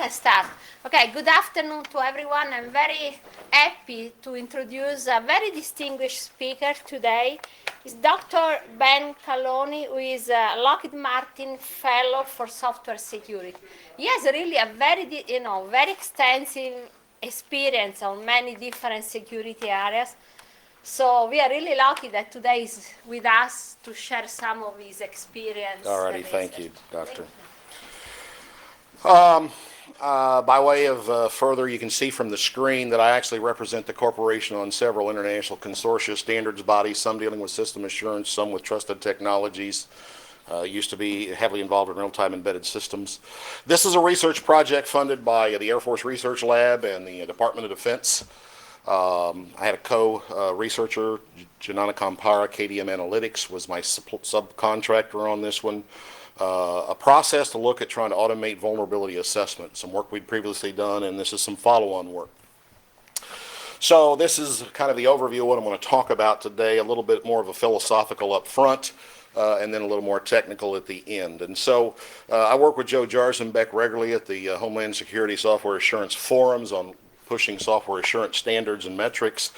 can start. Okay, good afternoon to everyone. I'm very happy to introduce a very distinguished speaker today. It's Dr. Ben Calloni, who is a Lockheed Martin Fellow for Software Security. He has really a very extensive experience on many different security areas. So we are really lucky that today is with us to share some of his experience. All righty, thank you, Doctor. By way of further, you can see from the screen that I actually represent the corporation on several international consortia standards bodies, some dealing with system assurance, some with trusted technologies. Used to be heavily involved in real-time embedded systems. This is a research project funded by the Air Force Research Lab and the Department of Defense. I had a co-researcher, Janana Kampara, KDM Analytics, was my subcontractor on this one. A process to look at trying to automate vulnerability assessment, some work we'd previously done, and this is some follow-on work. So this is kind of the overview of what I'm going to talk about today, a little bit more of a philosophical up front, and then a little more technical at the end. And so I work with Joe Jarzenbeck regularly at the Homeland Security Software Assurance Forums on pushing software assurance standards and metrics.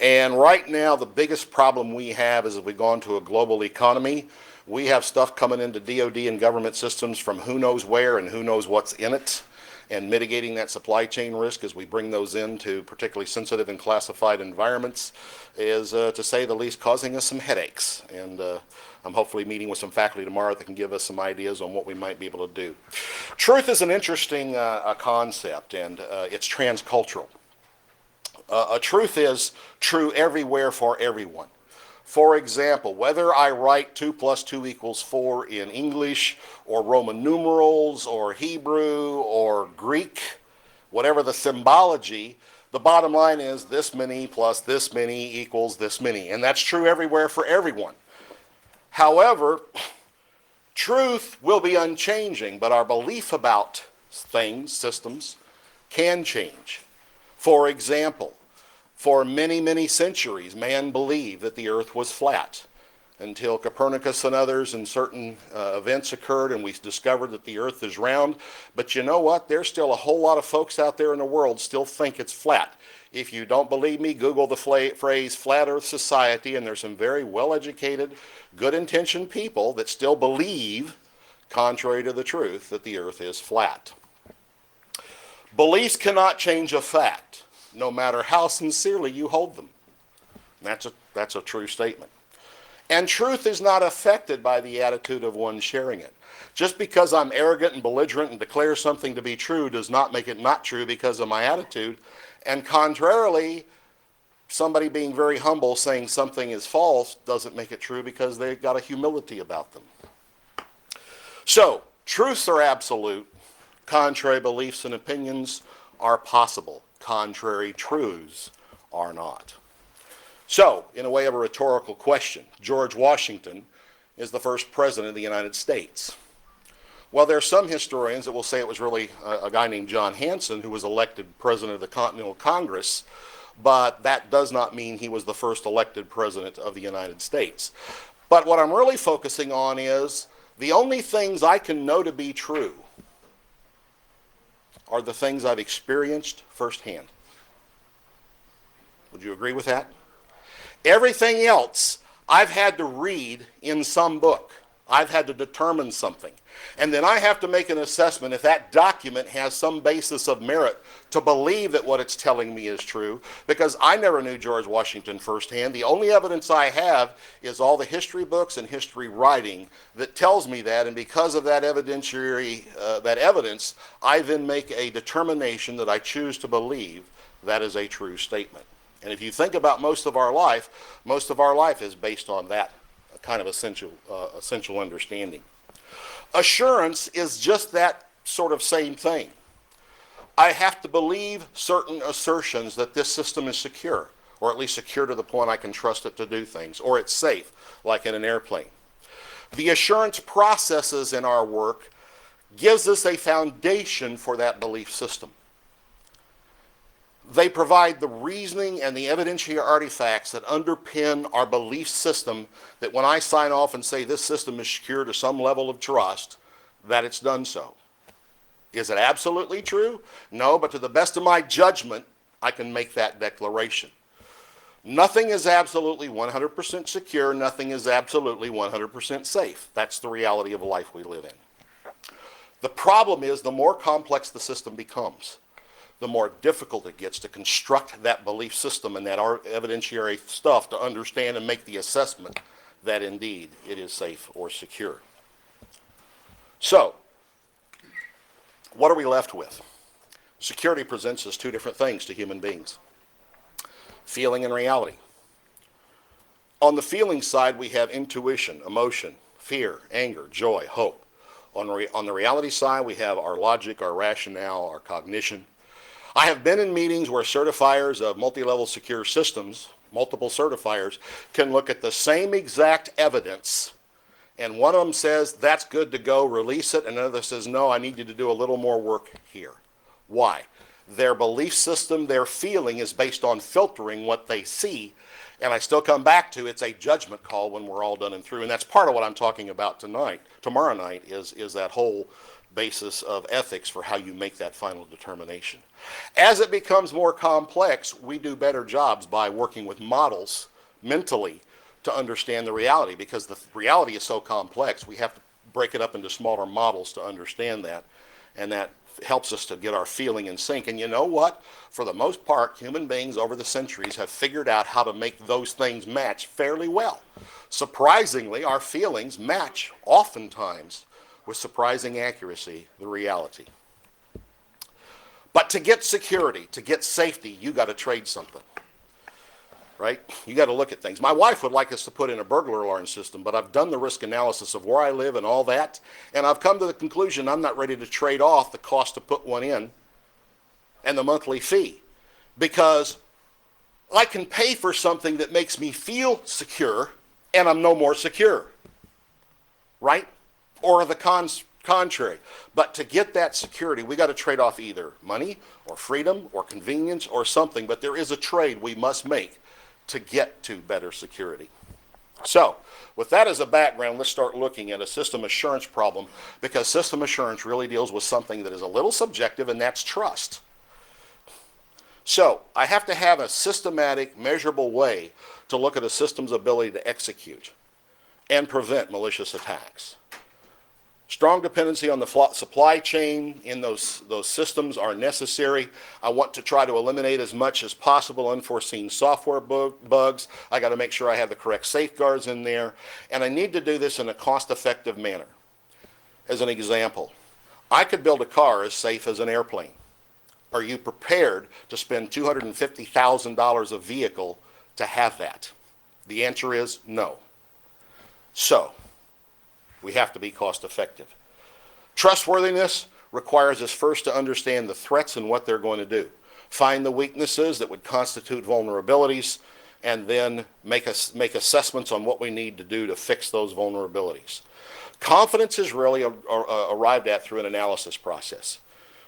And right now, the biggest problem we have is if we've gone to a global economy, we have stuff coming into DoD and government systems from who knows where and who knows what's in it, and mitigating that supply chain risk as we bring those into particularly sensitive and classified environments is, to say the least, causing us some headaches. And I'm hopefully meeting with some faculty tomorrow that can give us some ideas on what we might be able to do. Truth is an interesting concept, and it's transcultural. A truth is true everywhere for everyone. For example, whether I write 2 + 2 = 4 in English or Roman numerals or Hebrew or Greek, whatever the symbology, the bottom line is this many plus this many equals this many. And that's true everywhere for everyone. However, truth will be unchanging, but our belief about things, systems, can change. For example, for many, many centuries, man believed that the earth was flat until Copernicus and others and certain events occurred and we discovered that the earth is round. But you know what? There's still a whole lot of folks out there in the world still think it's flat. If you don't believe me, Google the phrase Flat Earth Society, and there's some very well-educated, good-intentioned people that still believe, contrary to the truth, that the earth is flat. Beliefs cannot change a fact, no matter how sincerely you hold them. That's a true statement. And truth is not affected by the attitude of one sharing it. Just because I'm arrogant and belligerent and declare something to be true does not make it not true because of my attitude. And contrarily, somebody being very humble saying something is false doesn't make it true because they've got a humility about them. So, truths are absolute. Contrary beliefs and opinions are possible. Contrary truths are not. So, in a way of a rhetorical question, George Washington is the first president of the United States. Well, there are some historians that will say it was really a guy named John Hanson who was elected president of the Continental Congress, but that does not mean he was the first elected president of the United States. But what I'm really focusing on is the only things I can know to be true are the things I've experienced firsthand. Would you agree with that? Everything else I've had to read in some book. I've had to determine something. And then I have to make an assessment if that document has some basis of merit to believe that what it's telling me is true, because I never knew George Washington firsthand. The only evidence I have is all the history books and history writing that tells me that, and because of that that evidence, I then make a determination that I choose to believe that is a true statement. And if you think about most of our life is based on that kind of essential understanding. Assurance is just that sort of same thing. I have to believe certain assertions that this system is secure, or at least secure to the point I can trust it to do things, or it's safe, like in an airplane. The assurance processes in our work gives us a foundation for that belief system. They provide the reasoning and the evidentiary artifacts that underpin our belief system, that when I sign off and say this system is secure to some level of trust, that it's done so. Is it absolutely true? No, but to the best of my judgment, I can make that declaration. Nothing is absolutely 100% secure. Nothing is absolutely 100% safe. That's the reality of life we live in. The problem is the more complex the system becomes, the more difficult it gets to construct that belief system and that evidentiary stuff to understand and make the assessment that indeed it is safe or secure. So, what are we left with? Security presents us two different things to human beings: feeling and reality. On the feeling side, we have intuition, emotion, fear, anger, joy, hope. On the reality side, we have our logic, our rationale, our cognition. I have been in meetings where certifiers of multi-level secure systems, multiple certifiers, can look at the same exact evidence, and one of them says, that's good to go, release it, and another says, no, I need you to do a little more work here. Why? Their belief system, their feeling is based on filtering what they see, and I still come back to it's a judgment call when we're all done and through, and that's part of what I'm talking about tomorrow night is that whole basis of ethics for how you make that final determination. As it becomes more complex, we do better jobs by working with models mentally to understand the reality, because the reality is so complex, we have to break it up into smaller models to understand that, and that helps us to get our feeling in sync. And you know what? For the most part, human beings over the centuries have figured out how to make those things match fairly well. Surprisingly, our feelings match oftentimes with surprising accuracy the reality. But to get security, to get safety, you got to trade something, right? You got to look at things. My wife would like us to put in a burglar alarm system, but I've done the risk analysis of where I live and all that, and I've come to the conclusion I'm not ready to trade off the cost to put one in and the monthly fee, because I can pay for something that makes me feel secure and I'm no more secure, right? Or the contrary. But to get that security, we got to trade off either money or freedom or convenience or something, but there is a trade we must make to get to better security. So, with that as a background, let's start looking at a system assurance problem, because system assurance really deals with something that is a little subjective, and that's trust. So, I have to have a systematic, measurable way to look at a system's ability to execute and prevent malicious attacks. Strong dependency on the supply chain in those systems are necessary. I want to try to eliminate as much as possible unforeseen software bugs. I got to make sure I have the correct safeguards in there. And I need to do this in a cost-effective manner. As an example, I could build a car as safe as an airplane. Are you prepared to spend $250,000 a vehicle to have that? The answer is no. So, we have to be cost effective. Trustworthiness requires us first to understand the threats and what they're going to do. Find the weaknesses that would constitute vulnerabilities, and then make assessments on what we need to do to fix those vulnerabilities. Confidence is really arrived at through an analysis process.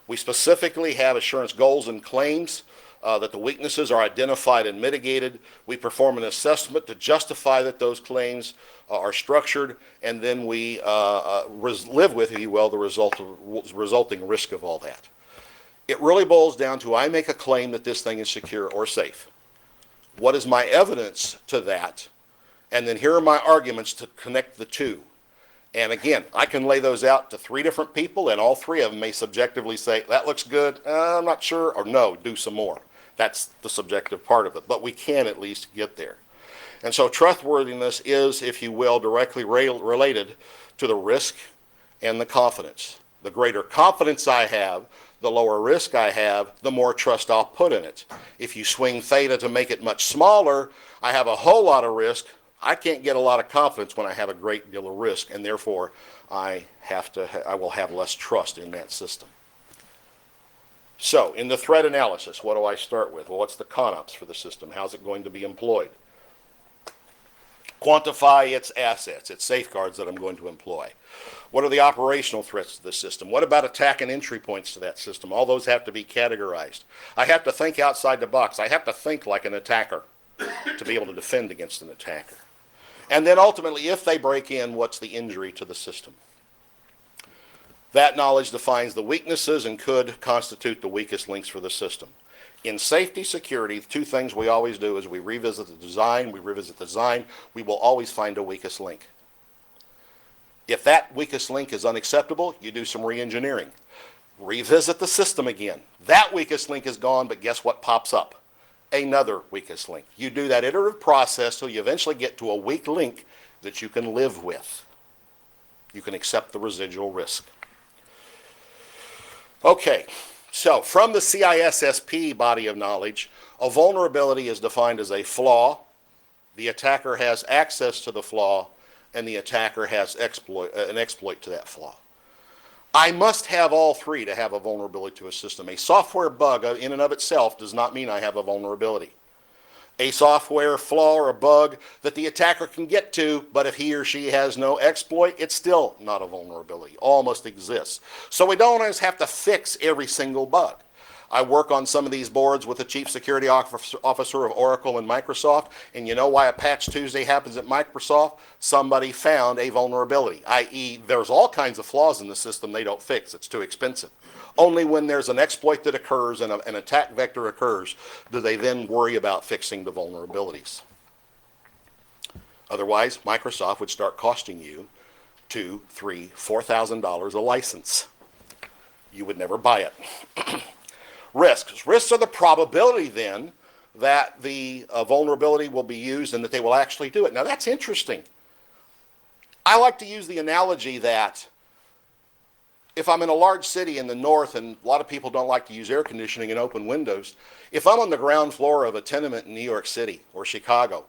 We specifically have assurance goals and claims that the weaknesses are identified and mitigated. We perform an assessment to justify that those claims are structured, and then we live with, if you will, the resulting risk of all that. It really boils down to, I make a claim that this thing is secure or safe. What is my evidence to that? And then here are my arguments to connect the two. And again, I can lay those out to 3 different people, and all 3 of them may subjectively say, that looks good, I'm not sure, or no, do some more. That's the subjective part of it, but we can at least get there. And so trustworthiness is, if you will, directly related to the risk and the confidence. The greater confidence I have, the lower risk I have, the more trust I'll put in it. If you swing theta to make it much smaller, I have a whole lot of risk. I can't get a lot of confidence when I have a great deal of risk, and therefore I will have less trust in that system. So, in the threat analysis, what do I start with? Well, what's the CONOPS for the system? How's it going to be employed? Quantify its assets, its safeguards that I'm going to employ. What are the operational threats to the system? What about attack and entry points to that system? All those have to be categorized. I have to think outside the box. I have to think like an attacker to be able to defend against an attacker. And then ultimately, if they break in, what's the injury to the system? That knowledge defines the weaknesses and could constitute the weakest links for the system. In safety security, the two things we always do is we revisit the design, we will always find a weakest link. If that weakest link is unacceptable, you do some re-engineering. Revisit the system again. That weakest link is gone, but guess what pops up? Another weakest link. You do that iterative process till you eventually get to a weak link that you can live with. You can accept the residual risk. Okay, so from the CISSP body of knowledge, a vulnerability is defined as a flaw, the attacker has access to the flaw, and the attacker has an exploit to that flaw. I must have all three to have a vulnerability to a system. A software bug in and of itself does not mean I have a vulnerability. A software flaw or a bug that the attacker can get to, but if he or she has no exploit, it's still not a vulnerability. All must exist. So we don't always have to fix every single bug. I work on some of these boards with the Chief Security Officer of Oracle and Microsoft, and you know why a Patch Tuesday happens at Microsoft? Somebody found a vulnerability, i.e. there's all kinds of flaws in the system they don't fix. It's too expensive. Only when there's an exploit that occurs and an attack vector occurs do they then worry about fixing the vulnerabilities. Otherwise, Microsoft would start costing you $2,000, $3,000, $4,000 a license. You would never buy it. Risks. Risks are the probability then that the vulnerability will be used and that they will actually do it. Now that's interesting. I like to use the analogy that if I'm in a large city in the north and a lot of people don't like to use air conditioning and open windows, if I'm on the ground floor of a tenement in New York City or Chicago,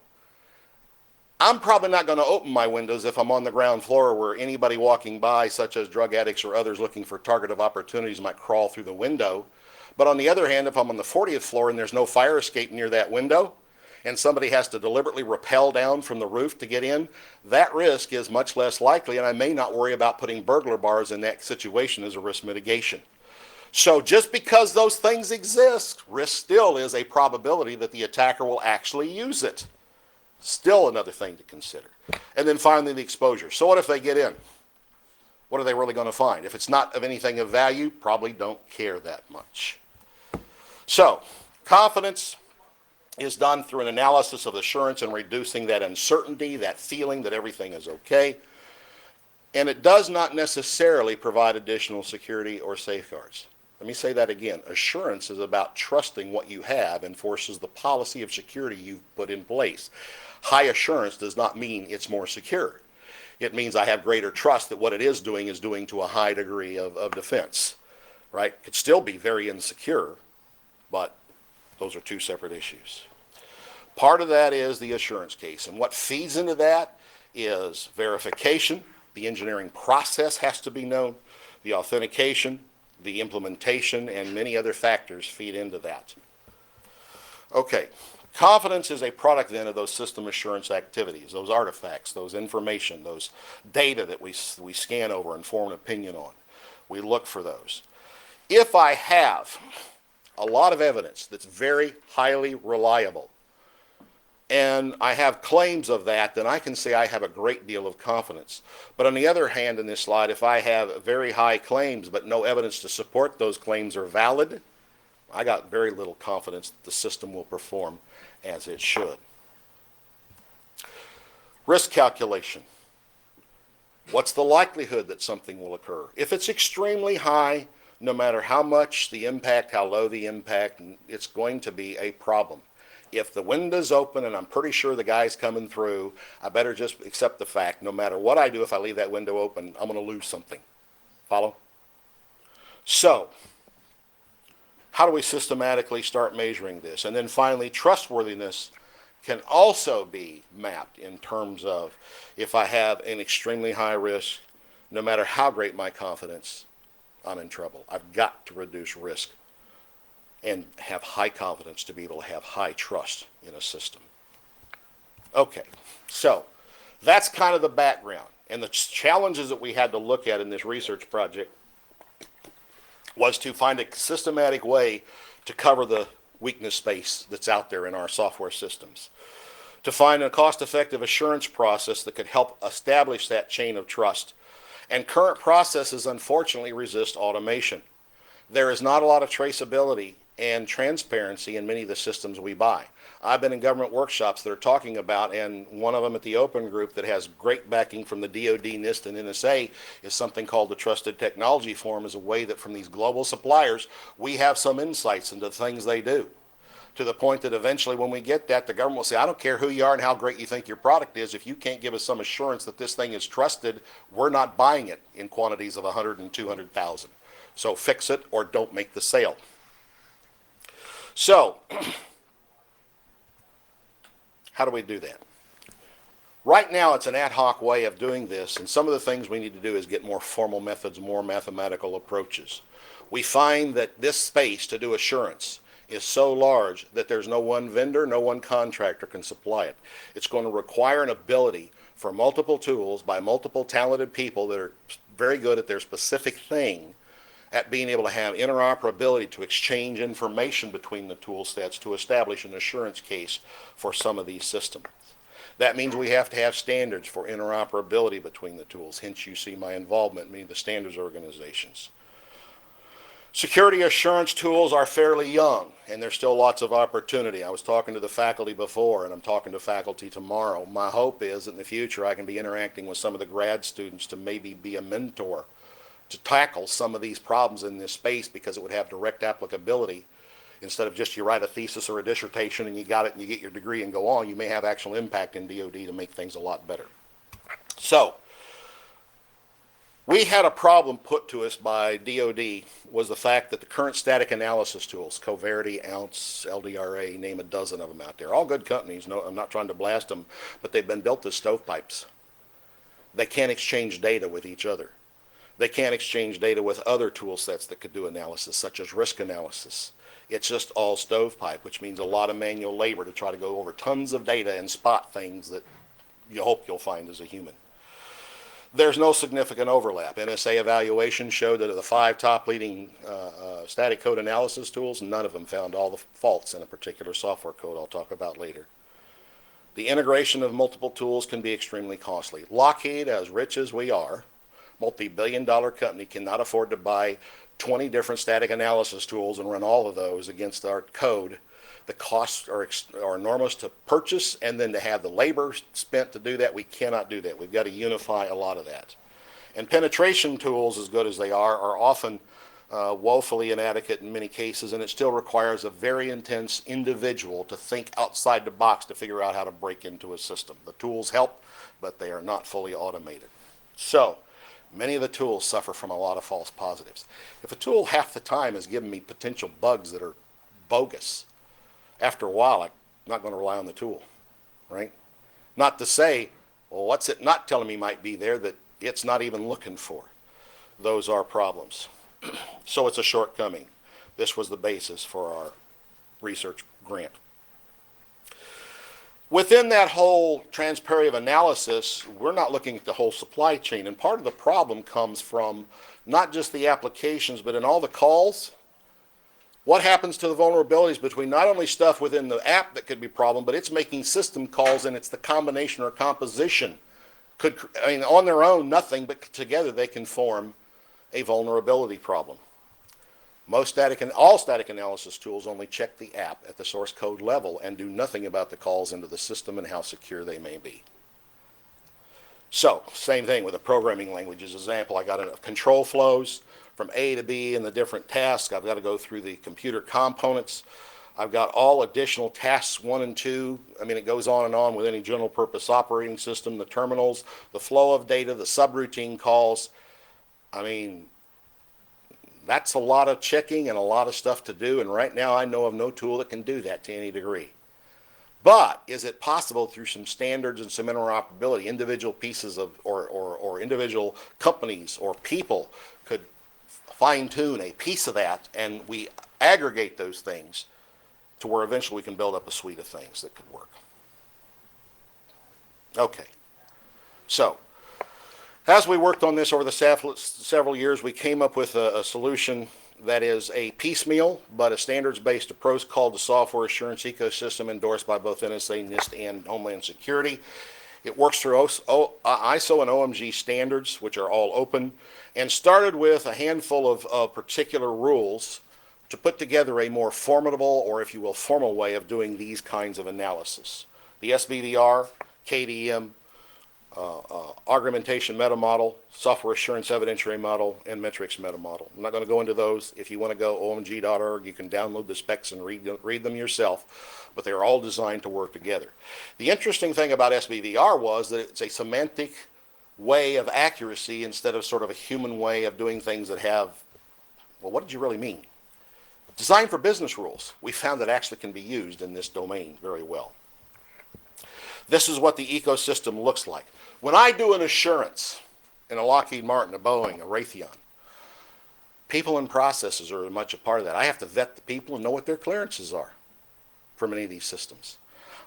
I'm probably not going to open my windows if I'm on the ground floor where anybody walking by, such as drug addicts or others looking for targeted opportunities, might crawl through the window. But on the other hand, if I'm on the 40th floor and there's no fire escape near that window and somebody has to deliberately rappel down from the roof to get in, that risk is much less likely, and I may not worry about putting burglar bars in that situation as a risk mitigation. So just because those things exist, risk still is a probability that the attacker will actually use it. Still another thing to consider. And then finally, the exposure. So what if they get in? What are they really going to find? If it's not of anything of value, probably don't care that much. So, confidence is done through an analysis of assurance and reducing that uncertainty, that feeling that everything is okay. And it does not necessarily provide additional security or safeguards. Let me say that again. Assurance is about trusting what you have enforces the policy of security you've put in place. High assurance does not mean it's more secure. It means I have greater trust that what it is doing to a high degree of defense, right? It could still be very insecure, but those are two separate issues. Part of that is the assurance case, and what feeds into that is verification. The engineering process has to be known, the authentication, the implementation, and many other factors feed into that. Okay. Confidence is a product then of those system assurance activities, those artifacts, those information, those data that we scan over and form an opinion on. We look for those. If I have a lot of evidence that's very highly reliable and I have claims of that, then I can say I have a great deal of confidence. But on the other hand, in this slide, if I have very high claims but no evidence to support those claims are valid, I got very little confidence that the system will perform as it should. Risk calculation. What's the likelihood that something will occur? If it's extremely high, no matter how much the impact, how low the impact, it's going to be a problem. If the window's open and I'm pretty sure the guy's coming through, I better just accept the fact, no matter what I do, if I leave that window open, I'm going to lose something. Follow? So, how do we systematically start measuring this? And then finally, trustworthiness can also be mapped in terms of if I have an extremely high risk, no matter how great my confidence, I'm in trouble. I've got to reduce risk and have high confidence to be able to have high trust in a system. Okay, so that's kind of the background. And the challenges that we had to look at in this research project was to find a systematic way to cover the weakness space that's out there in our software systems, to find a cost-effective assurance process that could help establish that chain of trust, And current processes, unfortunately, resist automation. There is not a lot of traceability and transparency in many of the systems we buy. I've been in government workshops that are talking about, and one of them at the Open Group that has great backing from the DoD, NIST, and NSA is something called the Trusted Technology Forum, as a way that from these global suppliers, we have some insights into the things they do. To the point that eventually when we get that, the government will say, I don't care who you are and how great you think your product is, if you can't give us some assurance that this thing is trusted, we're not buying it in quantities of 100 and 200,000. So fix it or don't make the sale. So, how do we do that? Right now, it's an ad hoc way of doing this, and some of the things we need to do is get more formal methods, more mathematical approaches. We find that this space to do assurance is so large that there's no one vendor, no one contractor can supply it. It's going to require an ability for multiple tools by multiple talented people that are very good at their specific thing, at being able to have interoperability to exchange information between the tool sets to establish an assurance case for some of these systems. That means we have to have standards for interoperability between the tools. Hence, you see my involvement in many of the standards organizations. Security assurance tools are fairly young, and there's still lots of opportunity. I was talking to the faculty before, and I'm talking to faculty tomorrow. My hope is that in the future I can be interacting with some of the grad students to maybe be a mentor to tackle some of these problems in this space, because it would have direct applicability. Instead of just you write a thesis or a dissertation and you got it and you get your degree and go on, you may have actual impact in DoD to make things a lot better. So, we had a problem put to us by DoD, was the fact that the current static analysis tools, Coverity, Ounce, LDRA, name a dozen of them out there, all good companies, no, I'm not trying to blast them, but they've been built as stovepipes. They can't exchange data with each other. They can't exchange data with other tool sets that could do analysis, such as risk analysis. It's just all stovepipe, which means a lot of manual labor to try to go over tons of data and spot things that you hope you'll find as a human. There's no significant overlap. NSA evaluation showed that of the 5 top leading static code analysis tools, none of them found all the faults in a particular software code I'll talk about later. The integration of multiple tools can be extremely costly. Lockheed, as rich as we are, multi-billion-dollar company, cannot afford to buy 20 different static analysis tools and run all of those against our code. The costs are enormous to purchase, and then to have the labor spent to do that, we cannot do that. We've got to unify a lot of that. And penetration tools, as good as they are often woefully inadequate in many cases, and it still requires a very intense individual to think outside the box to figure out how to break into a system. The tools help, but they are not fully automated. So, many of the tools suffer from a lot of false positives. If a tool half the time is giving me potential bugs that are bogus, after a while I'm not going to rely on the tool, right? Not to say, well, what's it not telling me might be there that it's not even looking for? Those are problems. So it's a shortcoming. This was the basis for our research grant. Within that whole transparative analysis, we're not looking at the whole supply chain, and part of the problem comes from not just the applications, but in all the calls. What happens to the vulnerabilities between not only stuff within the app that could be a problem, but it's making system calls, and it's the combination or composition. On their own, nothing, but together they can form a vulnerability problem. All static analysis tools only check the app at the source code level and do nothing about the calls into the system and how secure they may be. So, same thing with the programming languages. Example, I got enough control flows from A to B and the different tasks. I've got to go through the computer components. I've got all additional tasks 1 and 2. I mean, it goes on and on with any general purpose operating system, the terminals, the flow of data, the subroutine calls. I mean, that's a lot of checking and a lot of stuff to do, and right now I know of no tool that can do that to any degree. But is it possible through some standards and some interoperability, individual pieces of, or individual companies or people could fine-tune a piece of that, and we aggregate those things to where eventually we can build up a suite of things that could work. Okay, so as we worked on this over the several years, we came up with a solution that is a piecemeal but a standards-based approach called the Software Assurance Ecosystem, endorsed by both NSA, NIST, and Homeland Security. It works through ISO and OMG standards, which are all open, and started with a handful of particular rules to put together a more formidable, or if you will, formal way of doing these kinds of analysis. The SBVR, KDM, argumentation meta model, software assurance evidentiary model, and metrics meta model. I'm not going to go into those. If you want to go omg.org, you can download the specs and read them yourself, but they're all designed to work together. The interesting thing about SBVR was that it's a semantic way of accuracy instead of sort of a human way of doing things that have, well, what did you really mean? Designed for business rules. We found that actually can be used in this domain very well. This is what the ecosystem looks like. When I do an assurance in a Lockheed Martin, a Boeing, a Raytheon, people and processes are much a part of that. I have to vet the people and know what their clearances are for many of these systems.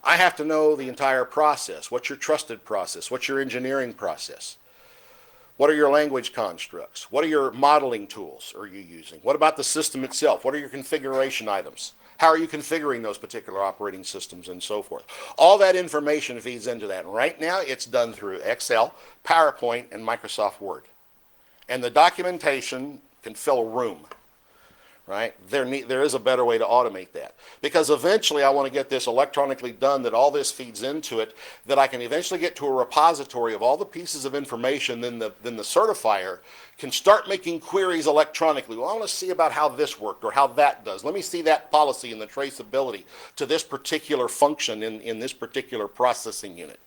I have to know the entire process. What's your trusted process? What's your engineering process? What are your language constructs? What are your modeling tools are you using? What about the system itself? What are your configuration items? How are you configuring those particular operating systems and so forth? All that information feeds into that. And right now it's done through Excel, PowerPoint, and Microsoft Word. And the documentation can fill a room, right? There is a better way to automate that. Because eventually I want to get this electronically done, that all this feeds into it, that I can eventually get to a repository of all the pieces of information, then the certifier can start making queries electronically. Well, I want to see about how this worked or how that does. Let me see that policy and the traceability to this particular function in this particular processing unit,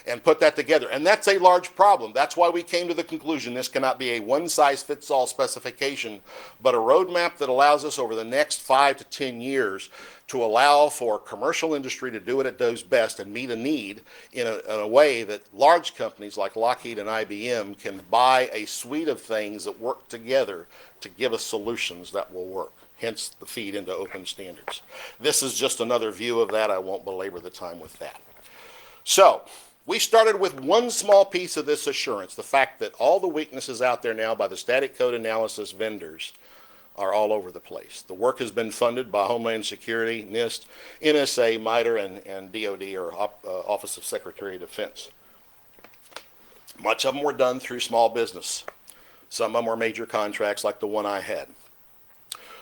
and put that together. And that's a large problem. That's why we came to the conclusion this cannot be a one-size-fits-all specification, but a roadmap that allows us over the next 5 to 10 years to allow for commercial industry to do what it does best and meet a need in a way that large companies like Lockheed and IBM can buy a suite of things that work together to give us solutions that will work. Hence the feed into open standards. This is just another view of that. I won't belabor the time with that. So we started with one small piece of this assurance, the fact that all the weaknesses out there now by the static code analysis vendors are all over the place. The work has been funded by Homeland Security, NIST, NSA, MITRE, and DOD, or Office of Secretary of Defense. Much of them were done through small business. Some of them were major contracts like the one I had.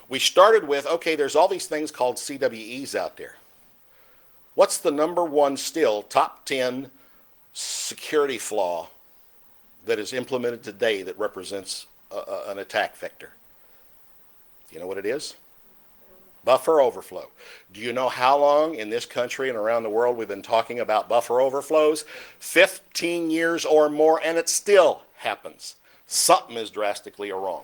We started with, okay, there's all these things called CWEs out there. What's the number one still top 10 security flaw that is implemented today that represents an attack vector? Do you know what it is? Buffer overflow. Do you know how long in this country and around the world we've been talking about buffer overflows? 15 years or more, and it still happens. Something is drastically wrong.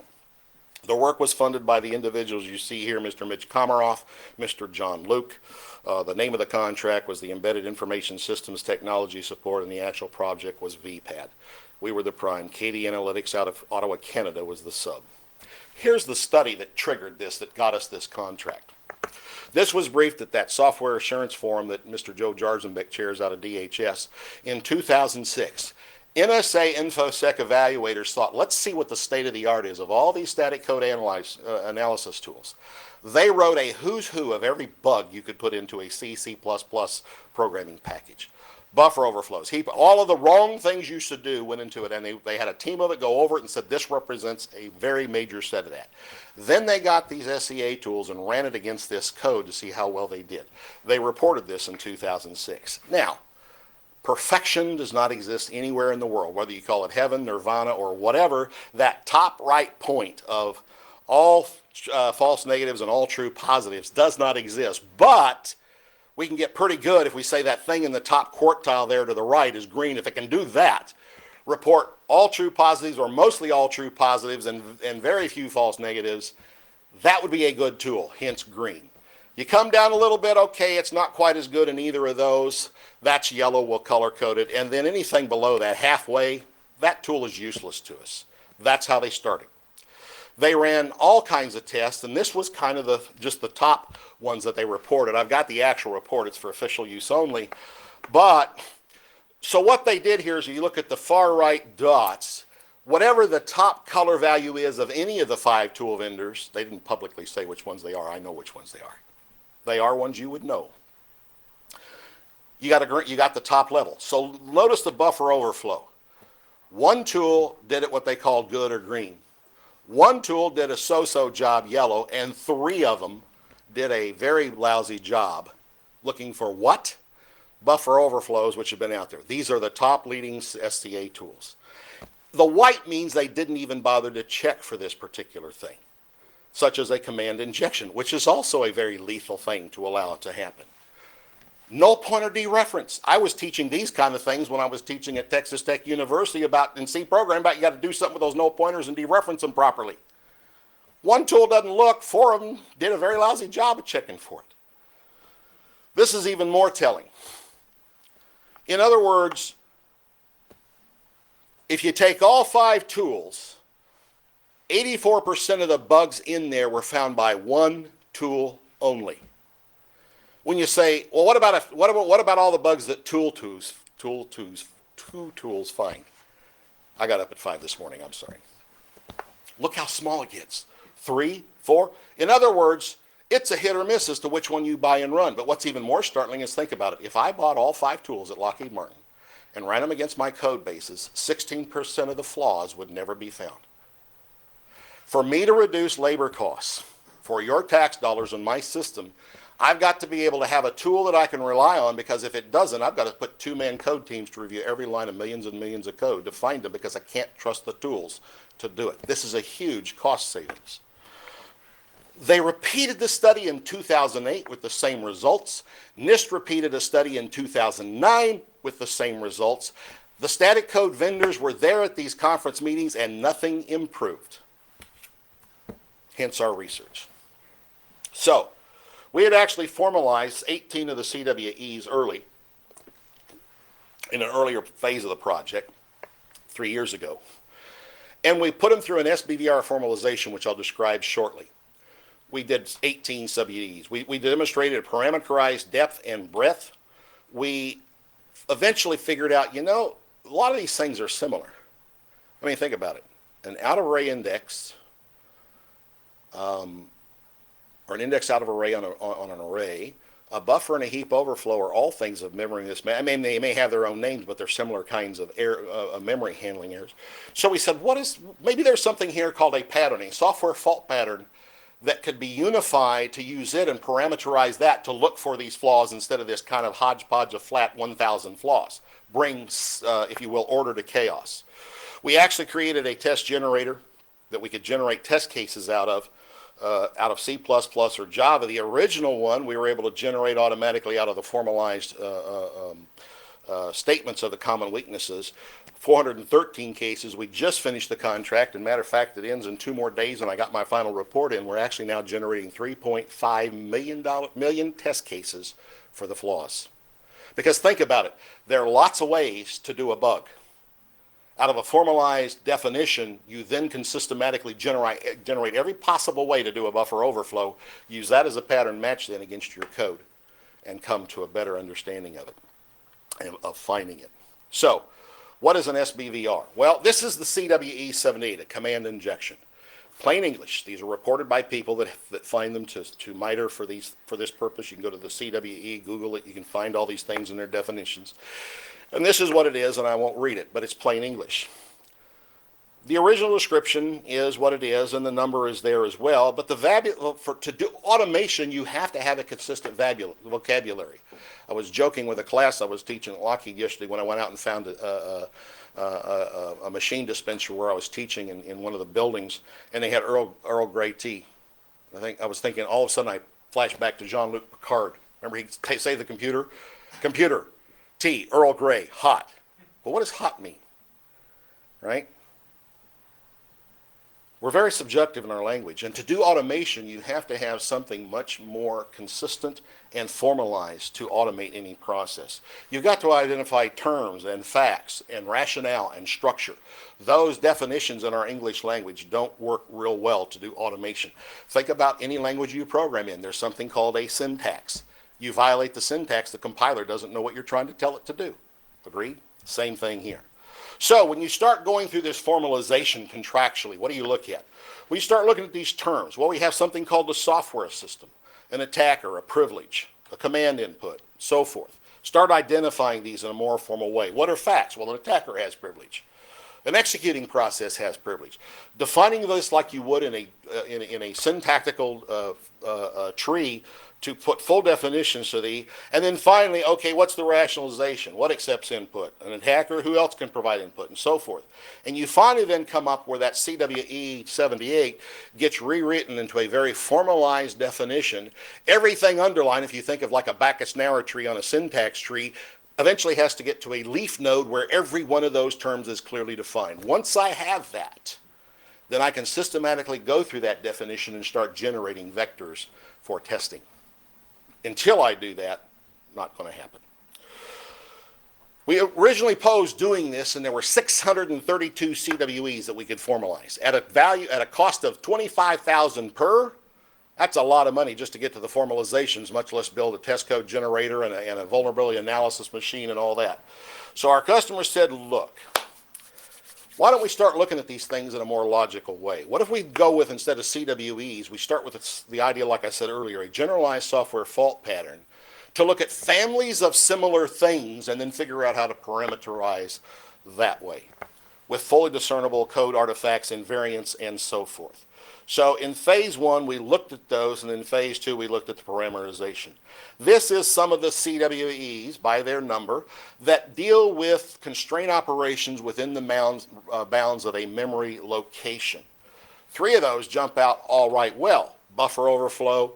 The work was funded by the individuals you see here, Mr. Mitch Komaroff, Mr. John Luke. The name of the contract was the Embedded Information Systems Technology Support, and the actual project was VPAD. We were the prime. KD Analytics out of Ottawa, Canada was the sub. Here's the study that triggered this, that got us this contract. This was briefed at that software assurance forum that Mr. Joe Jarzenbeck chairs out of DHS in 2006. NSA InfoSec evaluators thought, let's see what the state of the art is of all these static code analysis tools. They wrote a who's who of every bug you could put into a C, C++ programming package. Buffer overflows. All of the wrong things you should do went into it, and they had a team of it go over it and said this represents a very major set of that. Then they got these SEA tools and ran it against this code to see how well they did. They reported this in 2006. Now, perfection does not exist anywhere in the world, whether you call it heaven, nirvana, or whatever. That top right point of all false negatives and all true positives does not exist, but we can get pretty good if we say that thing in the top quartile there to the right is green. If it can do that, report all true positives or mostly all true positives and very few false negatives, that would be a good tool, hence green. You come down a little bit, okay, it's not quite as good in either of those. That's yellow, we'll color code it. And then anything below that, halfway, that tool is useless to us. That's how they started. They ran all kinds of tests, and this was kind of just the top ones that they reported. I've got the actual report. It's for official use only. But, so what they did here is you look at the far right dots, whatever the top color value is of any of the 5 tool vendors, they didn't publicly say which ones they are. I know which ones they are. They are ones you would know. you got the top level. So notice the buffer overflow. One tool did it what they call good or green. One tool did a so-so job, yellow, and 3 of them did a very lousy job looking for what? Buffer overflows, which have been out there. These are the top leading STA tools. The white means they didn't even bother to check for this particular thing, such as a command injection, which is also a very lethal thing to allow it to happen. Null pointer dereference. I was teaching these kind of things when I was teaching at Texas Tech University in C program about you got to do something with those null pointers and dereference them properly. One tool doesn't look, 4 of them did a very lousy job of checking for it. This is even more telling. In other words, if you take all 5 tools, 84% of the bugs in there were found by one tool only. When you say, well, what about all the bugs that two tools find? I got up at 5 this morning, I'm sorry. Look how small it gets. 3, 4. In other words, it's a hit or miss as to which one you buy and run. But what's even more startling is think about it. If I bought all 5 tools at Lockheed Martin and ran them against my code bases, 16% of the flaws would never be found. For me to reduce labor costs for your tax dollars in my system, I've got to be able to have a tool that I can rely on, because if it doesn't, I've got to put 2-man code teams to review every line of millions and millions of code to find them, because I can't trust the tools to do it. This is a huge cost savings. They repeated the study in 2008 with the same results. NIST repeated a study in 2009 with the same results. The static code vendors were there at these conference meetings and nothing improved. Hence our research. So, we had actually formalized 18 of the CWEs early, in an earlier phase of the project, 3 years ago. And we put them through an SBVR formalization, which I'll describe shortly. We did 18 CWEs. We demonstrated parameterized depth and breadth. We eventually figured out, a lot of these things are similar. I mean, think about it. An out-of-array index, or an index out of array on an array, a buffer and a heap overflow are all things of memory mismatch. I mean, they may have their own names, but they're similar kinds of memory handling errors. So we said, maybe there's something here called a patterning, software fault pattern, that could be unified to use it and parameterize that to look for these flaws instead of this kind of hodgepodge of flat 1,000 flaws. Brings, if you will, order to chaos. We actually created a test generator that we could generate test cases out of C++ or Java. The original one we were able to generate automatically out of the formalized statements of the common weaknesses. 413 cases. We just finished the contract, and matter of fact, it ends in 2 more days, and I got my final report in. We're actually now generating 3.5 million test cases for the flaws. Because think about it, there are lots of ways to do a bug. Out of a formalized definition, you then can systematically generate every possible way to do a buffer overflow, use that as a pattern match then against your code, and come to a better understanding of it, and of finding it. So, what is an SBVR? Well, this is the CWE 78, a command injection. Plain English. These are reported by people that find them to MITRE for this purpose. You can go to the CWE, Google it. You can find all these things in their definitions. And this is what it is, and I won't read it, but it's plain English. The original description is what it is, and the number is there as well. But to do automation, you have to have a consistent vocabulary. I was joking with a class I was teaching at Lockheed yesterday when I went out and found a machine dispenser where I was teaching in one of the buildings, and they had Earl Grey tea. I was thinking, all of a sudden I flashed back to Jean-Luc Picard. Remember he'd say the computer, tea, Earl Grey, hot. Well, what does hot mean? Right? We're very subjective in our language, and to do automation, you have to have something much more consistent and formalized to automate any process. You've got to identify terms and facts and rationale and structure. Those definitions in our English language don't work real well to do automation. Think about any language you program in. There's something called a syntax. You violate the syntax, the compiler doesn't know what you're trying to tell it to do. Agreed? Same thing here. So when you start going through this formalization contractually, what do you look at? Well, you start looking at these terms. Well, we have something called the software system, an attacker, a privilege, a command input, so forth. Start identifying these in a more formal way. What are facts? Well, an attacker has privilege. An executing process has privilege. Defining this like you would in a syntactical tree to put full definitions to the, and then finally, okay, what's the rationalization? What accepts input? An attacker, who else can provide input, and so forth. And you finally then come up where that CWE 78 gets rewritten into a very formalized definition. Everything underlined, if you think of like a Bacchus-Naur tree on a syntax tree, eventually has to get to a leaf node where every one of those terms is clearly defined. Once I have that, then I can systematically go through that definition and start generating vectors for testing. Until I do that, not going to happen. We originally posed doing this, and there were 632 CWEs that we could formalize at a cost of $25,000 per. That's a lot of money just to get to the formalizations, much less build a test code generator and a vulnerability analysis machine and all that. So our customers said, look, why don't we start looking at these things in a more logical way? What if we go with, instead of CWEs, we start with the idea, like I said earlier, a generalized software fault pattern to look at families of similar things and then figure out how to parameterize that way with fully discernible code artifacts, invariants, and so forth. So in phase one, we looked at those, and in phase two, we looked at the parameterization. This is some of the CWEs, by their number, that deal with constraint operations within the bounds of a memory location. 3 of those jump out all right well. Buffer overflow,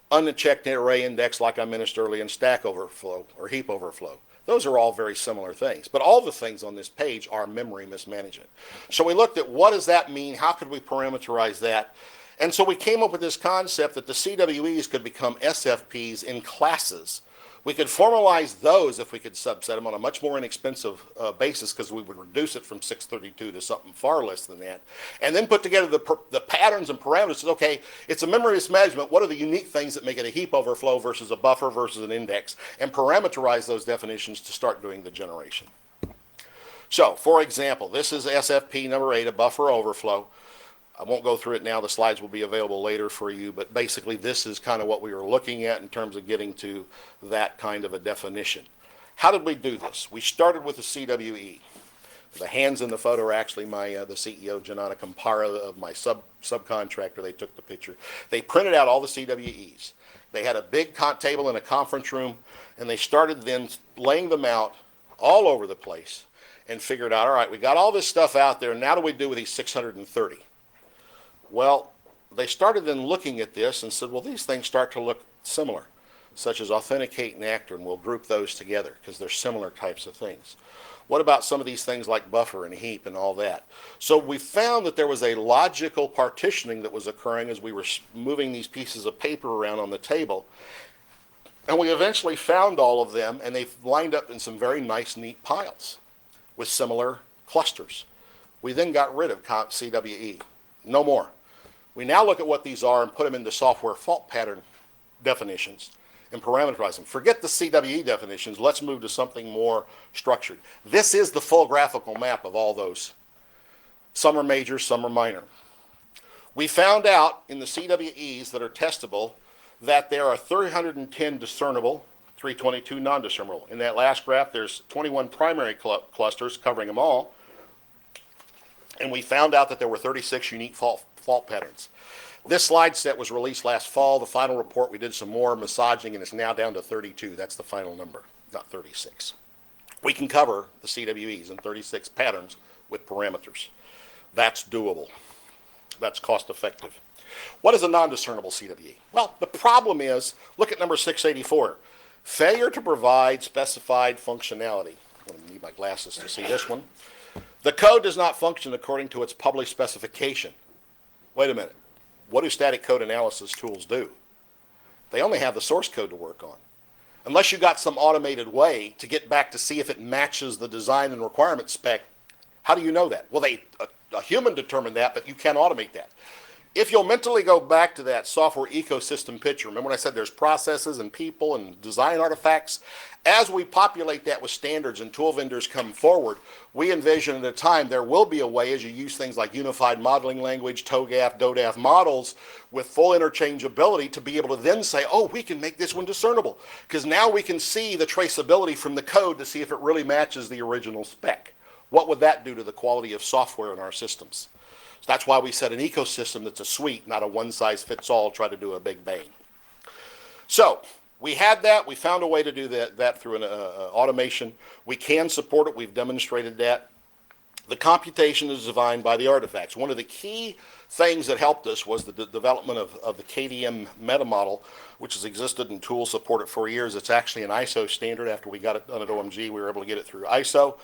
unchecked array index, like I mentioned earlier, and stack overflow, or heap overflow. Those are all very similar things. But all the things on this page are memory mismanagement. So we looked at what does that mean? How could we parameterize that? And so we came up with this concept that the CWEs could become SFPs in classes. We could formalize those if we could subset them on a much more inexpensive basis, because we would reduce it from 632 to something far less than that. And then put together the patterns and parameters. Okay, it's a memory mismanagement. What are the unique things that make it a heap overflow versus a buffer versus an index? And parameterize those definitions to start doing the generation. So, for example, this is SFP number 8, a buffer overflow. I won't go through it now. The slides will be available later for you, but basically this is kind of what we were looking at in terms of getting to that kind of a definition. How did we do this? We started with the CWE. The hands in the photo are actually the CEO, Janana Kampara, of my subcontractor. They took the picture. They printed out all the CWEs. They had a big table in a conference room, and they started then laying them out all over the place and figured out, all right, we got all this stuff out there. Now what do we do with these 630? Well, they started then looking at this and said, well, these things start to look similar, such as authenticate and actor, and we'll group those together because they're similar types of things. What about some of these things like buffer and heap and all that? So we found that there was a logical partitioning that was occurring as we were moving these pieces of paper around on the table. And we eventually found all of them, and they've lined up in some very nice, neat piles with similar clusters. We then got rid of CWE. No more. We now look at what these are and put them into software fault pattern definitions and parameterize them. Forget the CWE definitions. Let's move to something more structured. This is the full graphical map of all those. Some are major, some are minor. We found out in the CWEs that are testable that there are 310 discernible, 322 non-discernible. In that last graph, there's 21 primary clusters covering them all. And we found out that there were 36 unique fault patterns. This slide set was released last fall. The final report, we did some more massaging, and it's now down to 32. That's the final number, not 36. We can cover the CWEs in 36 patterns with parameters. That's doable. That's cost effective. What is a non-discernible CWE? Well, the problem is, look at number 684. Failure to provide specified functionality. I'm going to need my glasses to see this one. The code does not function according to its published specification. Wait a minute. What do static code analysis tools do? They only have the source code to work on. Unless you got some automated way to get back to see if it matches the design and requirement spec, how do you know that? Well, a human determined that, but you can't automate that. If you'll mentally go back to that software ecosystem picture, remember when I said there's processes and people and design artifacts? As we populate that with standards and tool vendors come forward, we envision at a time there will be a way, as you use things like unified modeling language, TOGAF, DODAF models with full interchangeability, to be able to then say, oh, we can make this one discernible. Because now we can see the traceability from the code to see if it really matches the original spec. What would that do to the quality of software in our systems? So that's why we set an ecosystem that's a suite, not a one-size-fits-all, try to do a big bang. So we had that. We found a way to do that through an automation. We can support it. We've demonstrated that. The computation is defined by the artifacts. One of the key things that helped us was the development of the KDM meta model, which has existed and tools support it for years. It's actually an ISO standard. After we got it done at OMG, we were able to get it through ISO.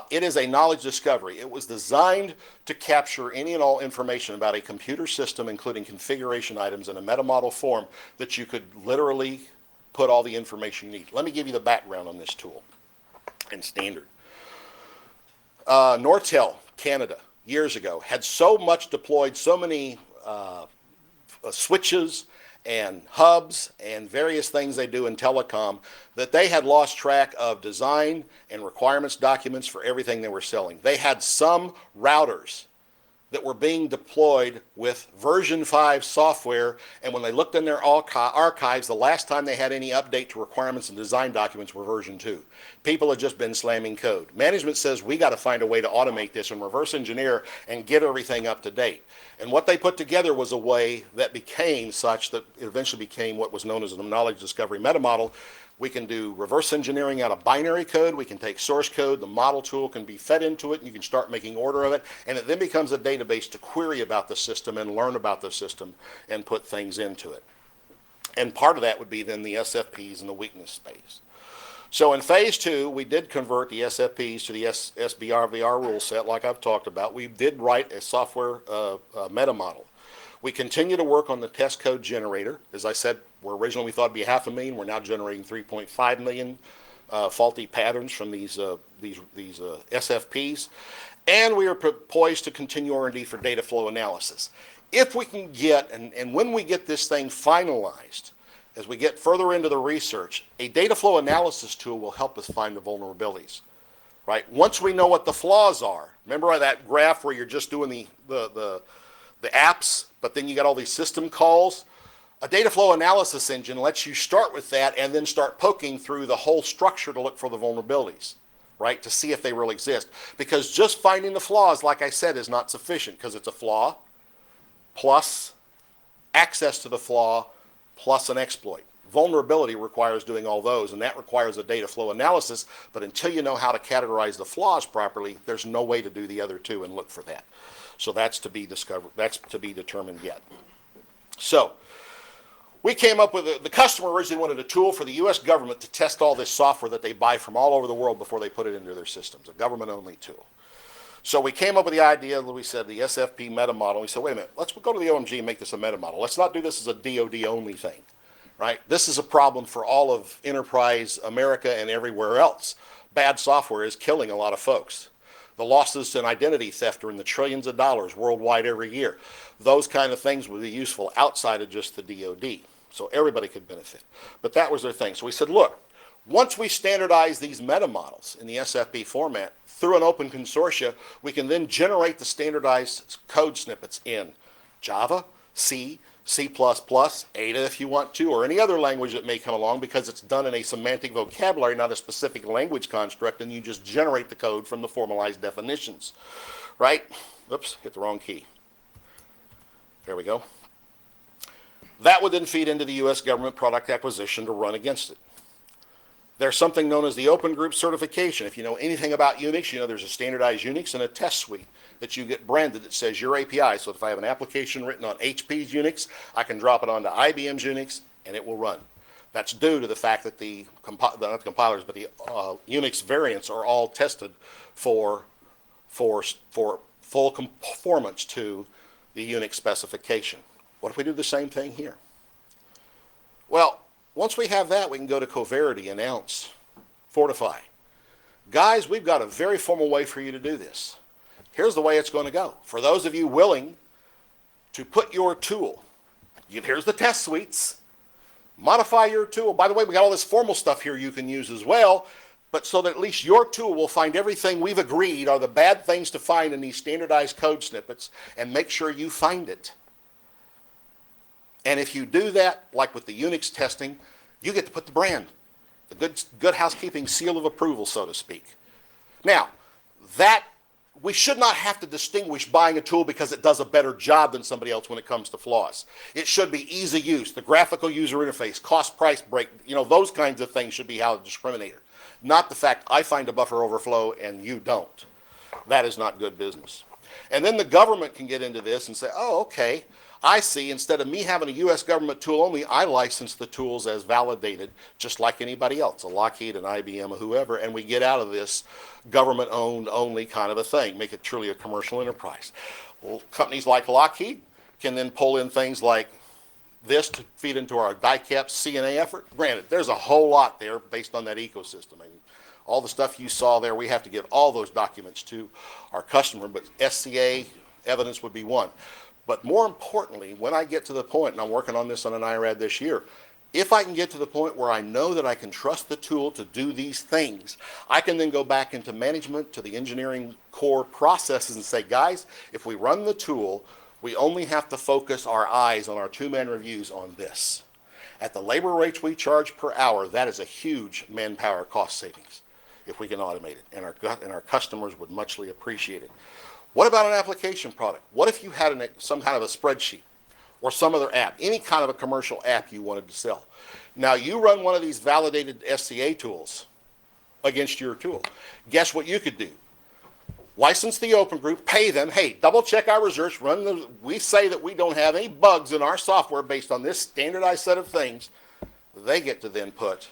It is a knowledge discovery. It was designed to capture any and all information about a computer system, including configuration items, in a meta model form that you could literally put all the information you need. Let me give you the background on this tool and standard. Nortel, Canada, years ago, had so much deployed, so many switches and hubs and various things they do in telecom, that they had lost track of design and requirements documents for everything they were selling. They had some routers that were being deployed with version 5 software, and when they looked in their archives, the last time they had any update to requirements and design documents were version 2. People had just been slamming code. Management says, we got to find a way to automate this and reverse engineer and get everything up to date. And what they put together was a way that became such that it eventually became what was known as a knowledge discovery meta model. We can do reverse engineering out of binary code. We can take source code. The model tool can be fed into it, and you can start making order of it. And it then becomes a database to query about the system and learn about the system and put things into it. And part of that would be then the SFPs and the weakness space. So in phase 2, we did convert the SFPs to the SBRVR rule set, like I've talked about. We did write a software meta model. We continue to work on the test code generator. As I said, originally we thought it'd be 500,000. We're now generating 3.5 million faulty patterns from these SFPs. And we are poised to continue R&D for data flow analysis. If we can get, and when we get this thing finalized, as we get further into the research, a data flow analysis tool will help us find the vulnerabilities. Right? Once we know what the flaws are, remember that graph where you're just doing the apps, but then you got all these system calls? A data flow analysis engine lets you start with that and then start poking through the whole structure to look for the vulnerabilities, right, to see if they really exist. Because just finding the flaws, like I said, is not sufficient, because it's a flaw plus access to the flaw plus an exploit. Vulnerability requires doing all those, and that requires a data flow analysis, but until you know how to categorize the flaws properly, there's no way to do the other two and look for that. So that's to be discovered, that's to be determined yet. So we came up with, the customer originally wanted a tool for the U.S. government to test all this software that they buy from all over the world before they put it into their systems, a government-only tool. So we came up with the idea, we said the SFP meta model. We said, wait a minute, let's go to the OMG and make this a meta model. Let's not do this as a DoD-only thing, right? This is a problem for all of enterprise America and everywhere else. Bad software is killing a lot of folks. The losses in identity theft are in the trillions of dollars worldwide every year. Those kind of things would be useful outside of just the DoD, so everybody could benefit. But that was their thing. So we said, look, once we standardize these meta models in the SFP format through an open consortia, we can then generate the standardized code snippets in Java, C, C++, Ada if you want to, or any other language that may come along, because it's done in a semantic vocabulary, not a specific language construct, and you just generate the code from the formalized definitions, right? Oops, hit the wrong key. There we go. That would then feed into the U.S. government product acquisition to run against it. There's something known as the Open Group Certification. If you know anything about Unix, you know there's a standardized Unix and a test suite that you get branded that says your API. So if I have an application written on HP's Unix, I can drop it onto IBM's Unix and it will run. That's due to the fact that not the compilers, but the Unix variants are all tested for full conformance to the Unix specification. What if we do the same thing here? Well, once we have that, we can go to Coverity, Announce, Fortify. Guys, we've got a very formal way for you to do this. Here's the way it's going to go. For those of you willing to put your tool, here's the test suites, modify your tool. By the way, we got all this formal stuff here you can use as well, but so that at least your tool will find everything we've agreed are the bad things to find in these standardized code snippets, and make sure you find it. And if you do that, like with the Unix testing, you get to put the brand, the good housekeeping seal of approval, so to speak. Now, that we should not have to distinguish buying a tool because it does a better job than somebody else when it comes to flaws. It should be ease of use, the graphical user interface, cost price break, those kinds of things should be how the discriminator. Not the fact I find a buffer overflow and you don't. That is not good business. And then the government can get into this and say, oh, okay, I see, instead of me having a U.S. government tool only, I license the tools as validated, just like anybody else, a Lockheed, an IBM, or whoever, and we get out of this government-owned only kind of a thing, make it truly a commercial enterprise. Well, companies like Lockheed can then pull in things like this to feed into our DICAP CNA effort. Granted, there's a whole lot there based on that ecosystem. I mean, all the stuff you saw there, we have to give all those documents to our customer, but SCA evidence would be one. But more importantly, when I get to the point, and I'm working on this on an IRAD this year, if I can get to the point where I know that I can trust the tool to do these things, I can then go back into management, to the engineering core processes and say, guys, if we run the tool, we only have to focus our eyes on our two-man reviews on this. At the labor rates we charge per hour, that is a huge manpower cost savings if we can automate it, and our customers would muchly appreciate it. What about an application product? What if you had some kind of a spreadsheet or some other app, any kind of a commercial app you wanted to sell? Now you run one of these validated SCA tools against your tool. Guess what you could do? License the open group, pay them, hey, double check our research, we say that we don't have any bugs in our software based on this standardized set of things. They get to then put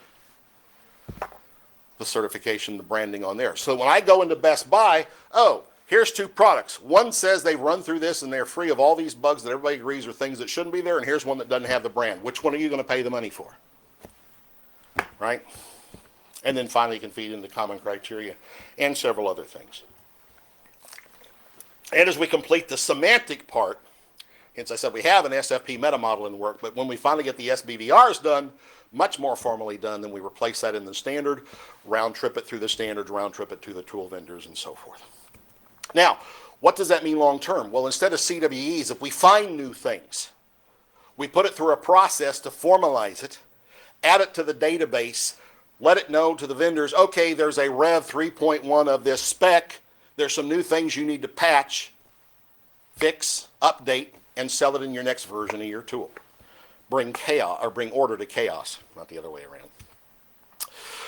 the certification, the branding on there. So when I go into Best Buy, oh, here's two products. One says they've run through this and they're free of all these bugs that everybody agrees are things that shouldn't be there, and here's one that doesn't have the brand. Which one are you going to pay the money for? Right? And then finally you can feed into common criteria and several other things. And as we complete the semantic part, as I said, we have an SFP meta model in the work, but when we finally get the SBVRs done, much more formally done, then we replace that in the standard, round trip it through the standards, round trip it to the tool vendors, and so forth. Now, what does that mean long term? Well, instead of CWEs, if we find new things, we put it through a process to formalize it, add it to the database, let it know to the vendors, okay, there's a Rev 3.1 of this spec, there's some new things you need to patch, fix, update, and sell it in your next version of your tool. Bring chaos, or bring order to chaos, not the other way around.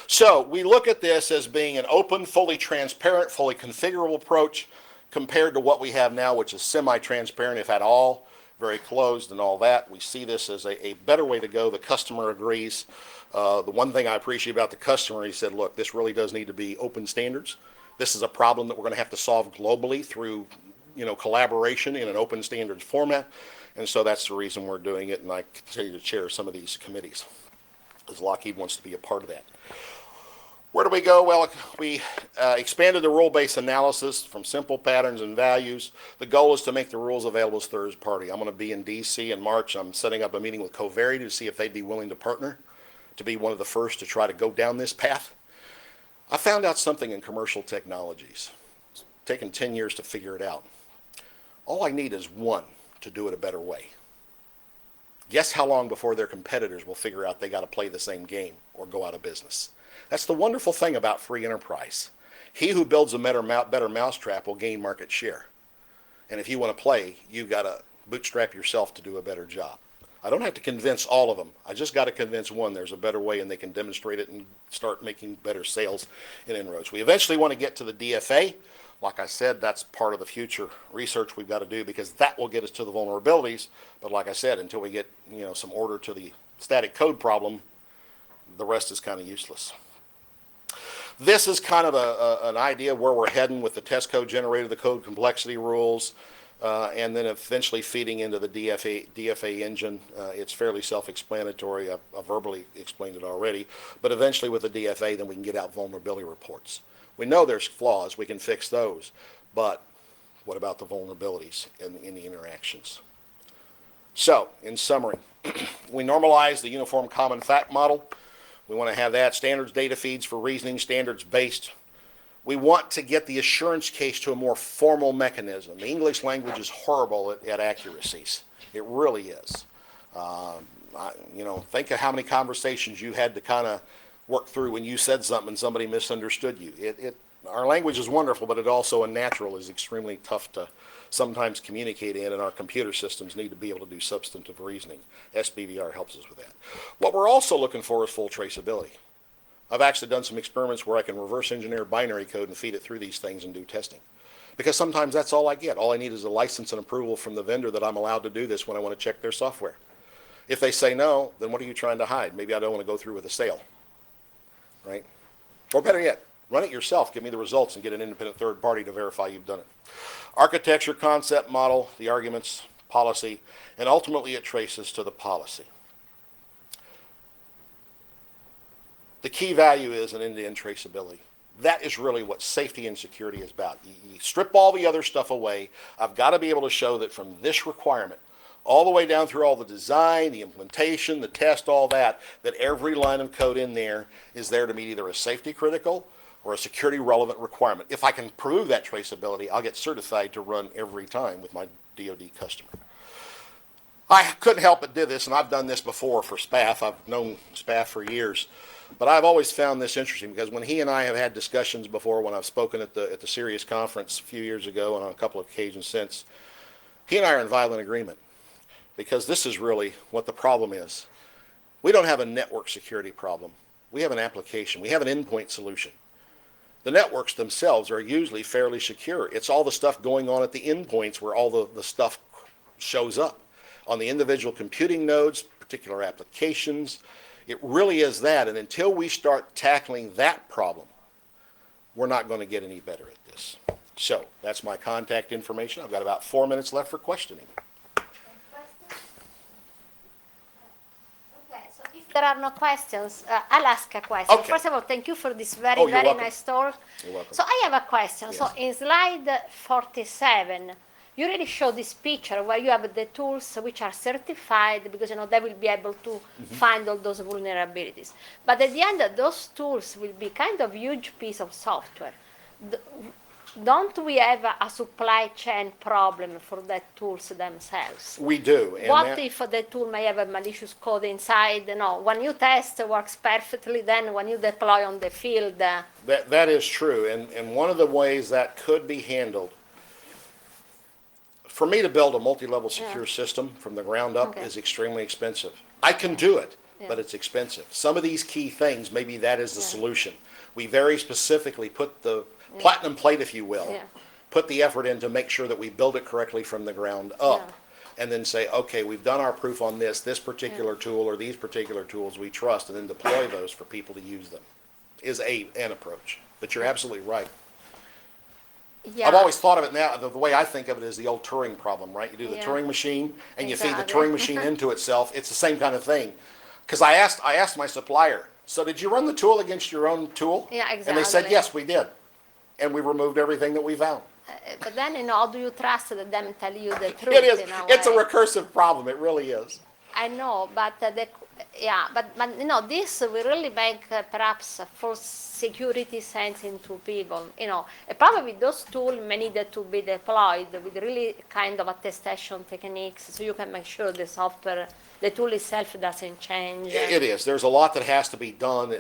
So we look at this as being an open, fully transparent, fully configurable approach compared to what we have now, which is semi-transparent, if at all, very closed and all that. We see this as a better way to go. The customer agrees. The one thing I appreciate about the customer, he said, look, this really does need to be open standards. This is a problem that we're going to have to solve globally through collaboration in an open standards format. And so that's the reason we're doing it, and I continue to chair some of these committees, because Lockheed wants to be a part of that. Where do we go? Well, we expanded the rule-based analysis from simple patterns and values. The goal is to make the rules available as third party. I'm going to be in D.C. in March. I'm setting up a meeting with Coverity to see if they'd be willing to partner, to be one of the first to try to go down this path. I found out something in commercial technologies. It's taken 10 years to figure it out. All I need is one to do it a better way. Guess how long before their competitors will figure out they got to play the same game or go out of business? That's the wonderful thing about free enterprise. He who builds a better mousetrap will gain market share. And if you want to play, you've got to bootstrap yourself to do a better job. I don't have to convince all of them. I just got to convince one there's a better way, and they can demonstrate it and start making better sales and inroads. We eventually want to get to the DFA. Like I said, that's part of the future research we've got to do, because that will get us to the vulnerabilities. But like I said, until we get some order to the static code problem, the rest is kind of useless. This is kind of an idea where we're heading with the test code generator, the code complexity rules, and then eventually feeding into the DFA engine. It's fairly self-explanatory. I verbally explained it already. But eventually with the DFA, then we can get out vulnerability reports. We know there's flaws. We can fix those. But what about the vulnerabilities in the interactions? So, in summary, we normalize the uniform common fact model. We want to have that. Standards data feeds for reasoning, standards based. We want to get the assurance case to a more formal mechanism. The English language is horrible at accuracies. It really is. Think of how many conversations you had to kind of work through when you said something and somebody misunderstood you. Our language is wonderful, but it also, unnatural, is extremely tough to sometimes communicate in, and our computer systems need to be able to do substantive reasoning. SBVR helps us with that. What we're also looking for is full traceability. I've actually done some experiments where I can reverse engineer binary code and feed it through these things and do testing. Because sometimes that's all I get. All I need is a license and approval from the vendor that I'm allowed to do this when I want to check their software. If they say no, then what are you trying to hide? Maybe I don't want to go through with a sale, right? Or better yet, run it yourself, give me the results, and get an independent third party to verify you've done it. Architecture, concept, model, the arguments, policy, and ultimately it traces to the policy. The key value is an end-to-end traceability. That is really what safety and security is about. You strip all the other stuff away. I've got to be able to show that from this requirement, all the way down through all the design, the implementation, the test, all that every line of code in there is there to meet either a safety critical or a security relevant requirement. If I can prove that traceability, I'll get certified to run every time with my DoD customer. I couldn't help but do this, and I've done this before for SPAF. I've known SPAF for years. But I've always found this interesting because when he and I have had discussions before, when I've spoken at the CERIAS conference a few years ago and on a couple of occasions since, he and I are in violent agreement because this is really what the problem is. We don't have a network security problem. We have an application. We have an endpoint solution. The networks themselves are usually fairly secure. It's all the stuff going on at the endpoints where all the stuff shows up. On the individual computing nodes, particular applications, it really is that, and until we start tackling that problem, we're not going to get any better at this. So that's my contact information. I've got about 4 minutes left for questioning. Okay, so if there are no questions, I'll ask a question. Okay. First of all, thank you for this very welcome. nice talk. You're welcome. So I have a question. Yes. So in slide 47, you really show this picture where you have the tools which are certified because they will be able to find all those vulnerabilities. But at the end, those tools will be kind of huge piece of software. Don't we have a supply chain problem for the tools themselves? We do. And what if the tool may have a malicious code inside? No, when you test, it works perfectly. Then when you deploy on the field, that is true. And one of the ways that could be handled, for me to build a multi-level secure system from the ground up is extremely expensive. I can do it, but it's expensive. Some of these key things, maybe that is the solution. We very specifically put the platinum plate, if you will, put the effort in to make sure that we build it correctly from the ground up. And then say, okay, we've done our proof on this particular tool or these particular tools we trust, and then deploy those for people to use them is an approach. But you're absolutely right. Yeah. I've always thought of it now, the way I think of it is the old Turing problem, right? You do the Turing machine, and you feed the Turing machine into itself. It's the same kind of thing. Because I asked my supplier, so did you run the tool against your own tool? Yeah, exactly. And they said, yes, we did. And we removed everything that we found. But then, how do you trust that them tell you the truth? It is. It's a recursive problem. It really is. I know, but this will really make perhaps a false security sense into people. Probably those tools may need to be deployed with really kind of attestation techniques, so you can make sure the software, the tool itself doesn't change. It is. There's a lot that has to be done.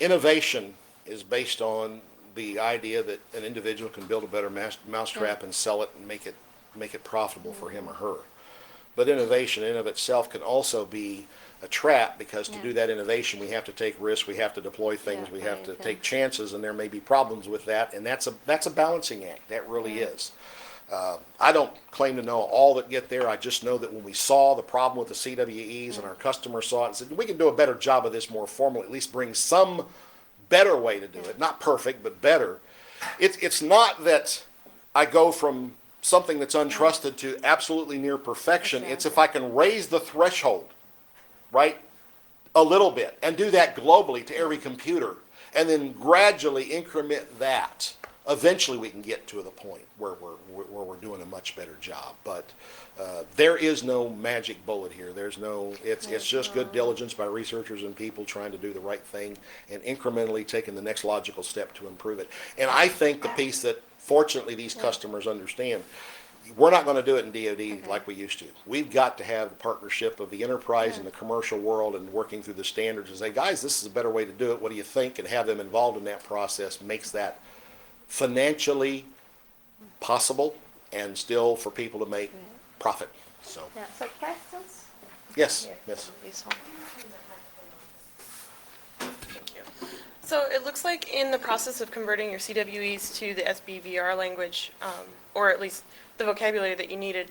Innovation is based on the idea that an individual can build a better mousetrap and sell it and make it profitable for him or her. But innovation in and of itself can also be a trap because to do that innovation, we have to take risks, we have to deploy things, we have to take chances, and there may be problems with that, and that's a balancing act. That really is. I don't claim to know all that get there. I just know that when we saw the problem with the CWEs and our customers saw it and said, we can do a better job of this more formally, at least bring some better way to do it. Not perfect, but better. It's not that I go from something that's untrusted to absolutely near perfection. It's if I can raise the threshold, right, a little bit, and do that globally to every computer, and then gradually increment that eventually we can get to the point where we're doing a much better job. But there is no magic bullet here. It's just good diligence by researchers and people trying to do the right thing and incrementally taking the next logical step to improve it. And I think the piece that fortunately these customers understand, we're not going to do it in DoD like we used to. We've got to have the partnership of the enterprise and the commercial world and working through the standards and say, guys, this is a better way to do it. What do you think? And have them involved in that process makes that financially possible and still for people to make profit. So, Yeah. So questions? yes, yes. Thank you. So it looks like in the process of converting your CWEs to the SBVR language, or at least the vocabulary that you needed,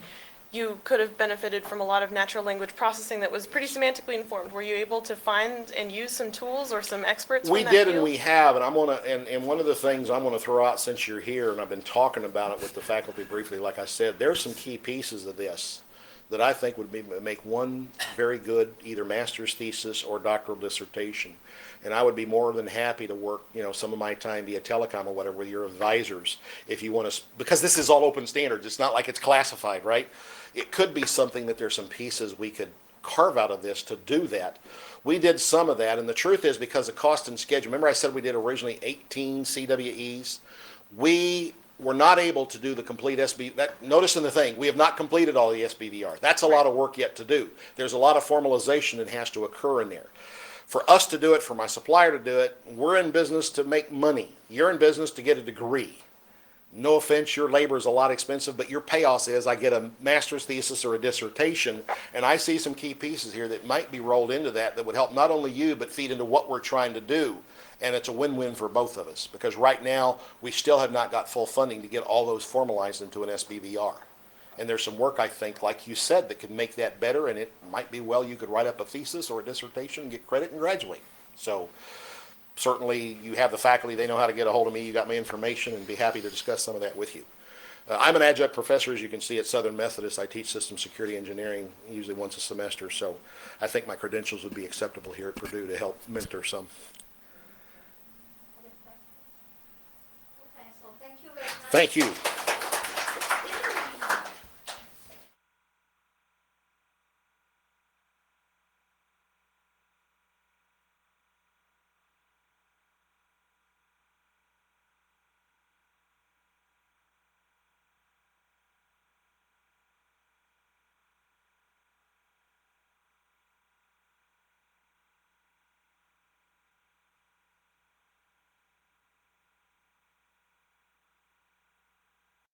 you could have benefited from a lot of natural language processing that was pretty semantically informed. Were you able to find and use some tools or some experts We from that did, field? and we have, and I'm gonna, and one of the things I'm gonna throw out since you're here, and I've been talking about it with the faculty briefly, like I said, there's some key pieces of this that I think would make one very good either master's thesis or doctoral dissertation. And I would be more than happy to work, some of my time via telecom or whatever with your advisors if you want to, because this is all open standards. It's not like it's classified, right? It could be something that there's some pieces we could carve out of this to do that. We did some of that, and the truth is because of cost and schedule, remember I said we did originally 18 CWEs? We were not able to do the complete notice in the thing, we have not completed all the SBVR. That's a lot of work yet to do. There's a lot of formalization that has to occur in there. For us to do it, for my supplier to do it, we're in business to make money. You're in business to get a degree. No offense, your labor is a lot expensive, but your payoff is I get a master's thesis or a dissertation, and I see some key pieces here that might be rolled into that would help not only you, but feed into what we're trying to do. And it's a win-win for both of us, because right now, we still have not got full funding to get all those formalized into an SBVR. And there's some work, I think, like you said, that could make that better, and it might be you could write up a thesis or a dissertation and get credit and graduate. So certainly you have the faculty, they know how to get a hold of me, you got my information, and be happy to discuss some of that with you. I'm an adjunct professor, as you can see, at Southern Methodist. I teach system security engineering usually once a semester, so I think my credentials would be acceptable here at Purdue to help mentor some. Okay, so thank you very much. Thank you.